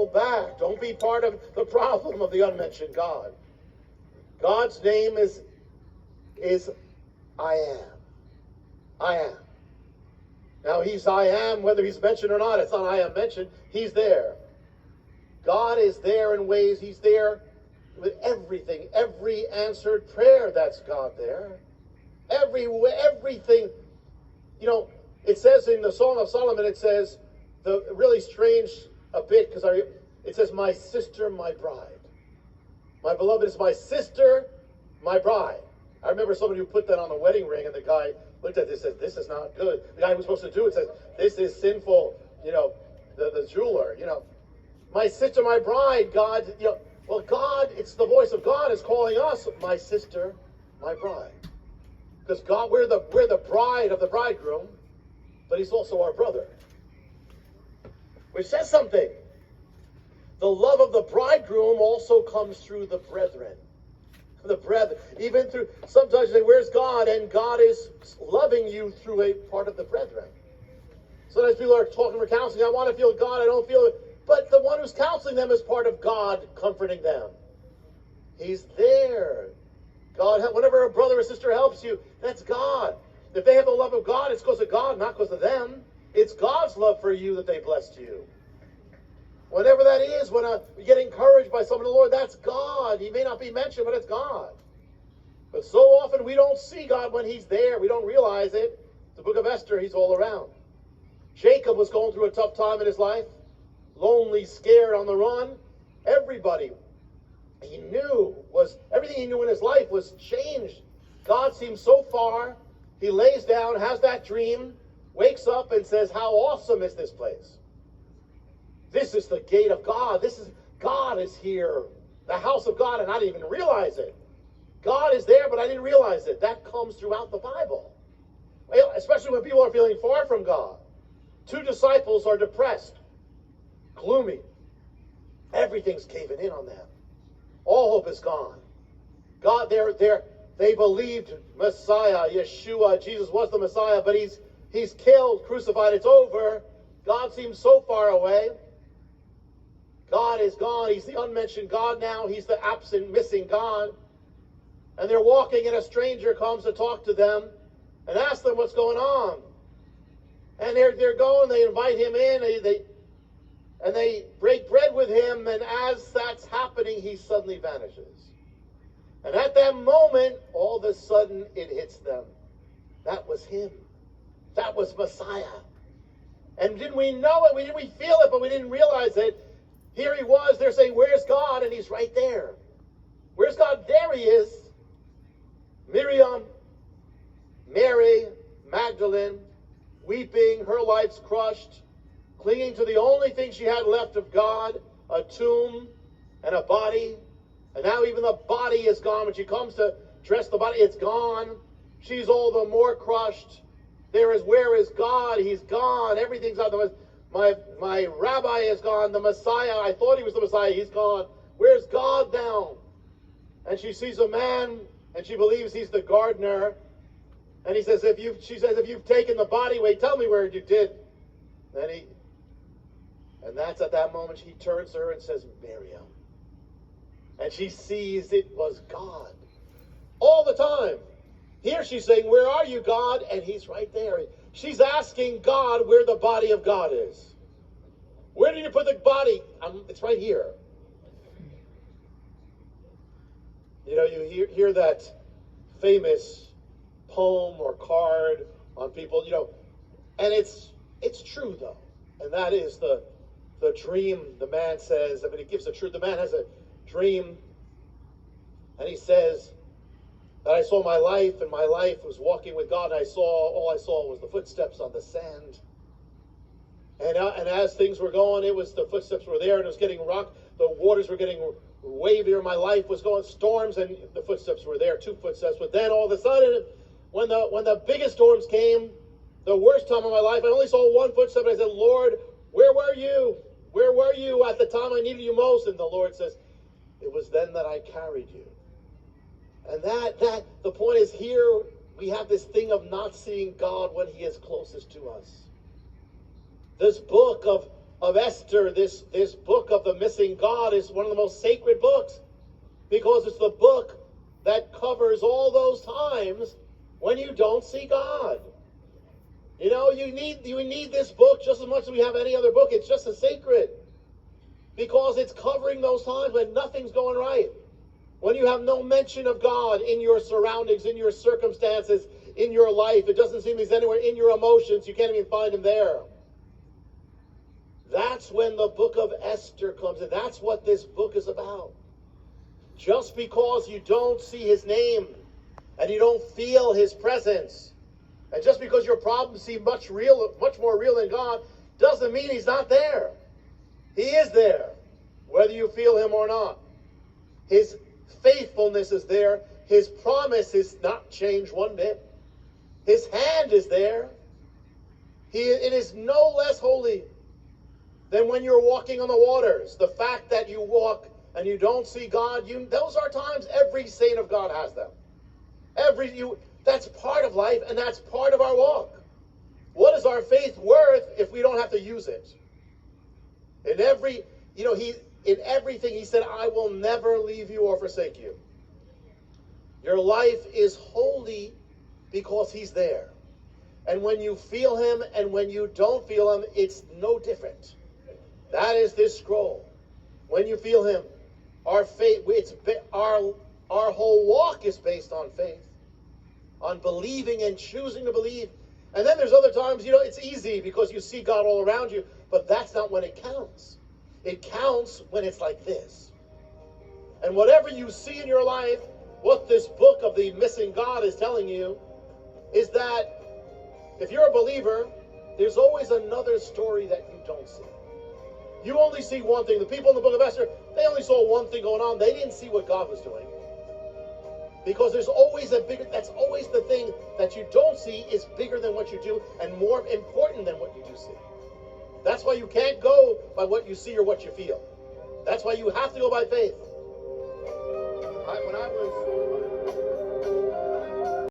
hold back. Don't be part of the problem of the unmentioned God. God's name is I am. I am. Now he's I am, whether he's mentioned or not, it's not I am mentioned. He's there. God is there in ways, he's there with everything. Every answered prayer, that's God there. Everything. You know, it says in the Song of Solomon, it says, the really strange a bit, because it says, my sister, my bride. My beloved is my sister, my bride. I remember somebody who put that on a wedding ring, and the guy looked at this and said, this is not good. The guy who was supposed to do it says, this is sinful, you know, the jeweler, you know. My sister, my bride, God, you know, well, God, it's the voice of God is calling us, my sister, my bride. Because God, we're the bride of the bridegroom, but he's also our brother. Which says something. The love of the bridegroom also comes through the brethren. The brethren. Even through, sometimes you say, where's God? And God is loving you through a part of the brethren. Sometimes people are talking for counseling. I want to feel God. I don't feel it. But the one who's counseling them is part of God comforting them. He's there. God, whenever a brother or sister helps you, that's God. If they have the love of God, it's because of God, not because of them. It's God's love for you that they blessed you. Whatever that is, when you get encouraged by someone in the Lord, that's God. He may not be mentioned, but it's God. But so often we don't see God when he's there. We don't realize it. The book of Esther, he's all around. Jacob was going through a tough time in his life. Lonely, scared, on the run. Everybody he knew everything he knew in his life was changed. God seems so far. He lays down, has that dream, wakes up and says, how awesome is this place? This is the gate of God. God is here. The house of God, and I didn't even realize it. God is there, but I didn't realize it. That comes throughout the Bible. Especially when people are feeling far from God. 2 disciples are depressed, gloomy. Everything's caving in on them. All hope is gone. God, they believed Messiah, Yeshua, Jesus was the Messiah, but he's killed, crucified, it's over. God seems so far away. God is gone. He's the unmentioned God now. He's the absent, missing God. And they're walking, and a stranger comes to talk to them and ask them what's going on. And they're going, they invite him in, and they break bread with him, and as that's happening, he suddenly vanishes. And at that moment, all of a sudden, it hits them. That was him. That was Messiah. And didn't we know it? Didn't we feel it, but we didn't realize it. Here he was. They're saying, where's God? And he's right there. Where's God? There he is. Miriam, Mary, Magdalene, weeping, her life's crushed, clinging to the only thing she had left of God, a tomb and a body. And now even the body is gone. When she comes to dress the body, it's gone. She's all the more crushed. Where is God? He's gone. Everything's out. My rabbi is gone. The Messiah, I thought he was the Messiah. He's gone. Where's God now? And she sees a man, and she believes he's the gardener. And she says, if you've taken the body away, tell me where you did. And that's at that moment he turns to her and says, Miriam. And she sees it was God. All the time. Here she's saying, where are you, God? And he's right there. She's asking God where the body of God is. Where did you put the body? It's right here. You know, you hear that famous poem or card on people, you know, and it's true, though. And that is the dream the man says. I mean, it gives the truth. The man has a dream, and he says that I saw my life, and my life was walking with God, and all I saw was the footsteps on the sand. And as things were going, the footsteps were there, and it was getting rocked. The waters were getting wavier. My life was going storms, and the footsteps were there, 2 footsteps. But then all of a sudden, when the biggest storms came, the worst time of my life, I only saw 1 footstep, and I said, Lord, where were you? Where were you at the time I needed you most? And the Lord says, it was then that I carried you. And the point is, here we have this thing of not seeing God when he is closest to us. This book of of Esther, this book of the missing God, is one of the most sacred books, because it's the book that covers all those times when you don't see God. You know, you need this book just as much as we have any other book. It's just as sacred, because it's covering those times when nothing's going right, when you have no mention of God in your surroundings, in your circumstances, in your life. It doesn't seem he's anywhere in your emotions. You can't even find him there. That's when the book of Esther comes in. That's what this book is about. Just because you don't see his name and you don't feel his presence, and just because your problems seem much more real than God, doesn't mean he's not there. He is there, whether you feel him or not. His faithfulness is there. His promise is not changed one bit. His hand is there. It is no less holy than when you're walking on the waters. The fact that you walk and you don't see God, those are times every saint of God has them. That's part of life, and that's part of our walk. What is our faith worth if we don't have to use it? In everything he said, I will never leave you or forsake you. Your life is holy because he's there. And when you feel him and when you don't feel him, it's no different. That is this scroll. When you feel him, our faith, our whole walk is based on faith, on believing and choosing to believe. And then there's other times, it's easy because you see God all around you, but that's not when it counts. It counts when it's like this. And whatever you see in your life, what this book of the missing God is telling you is that if you're a believer, there's always another story that you don't see. You only see one thing. The people in the book of Esther, they only saw one thing going on. They didn't see what God was doing. Because there's always that's always the thing that you don't see is bigger than what you do and more important than what you do see. That's why you can't go by what you see or what you feel. That's why you have to go by faith. When I was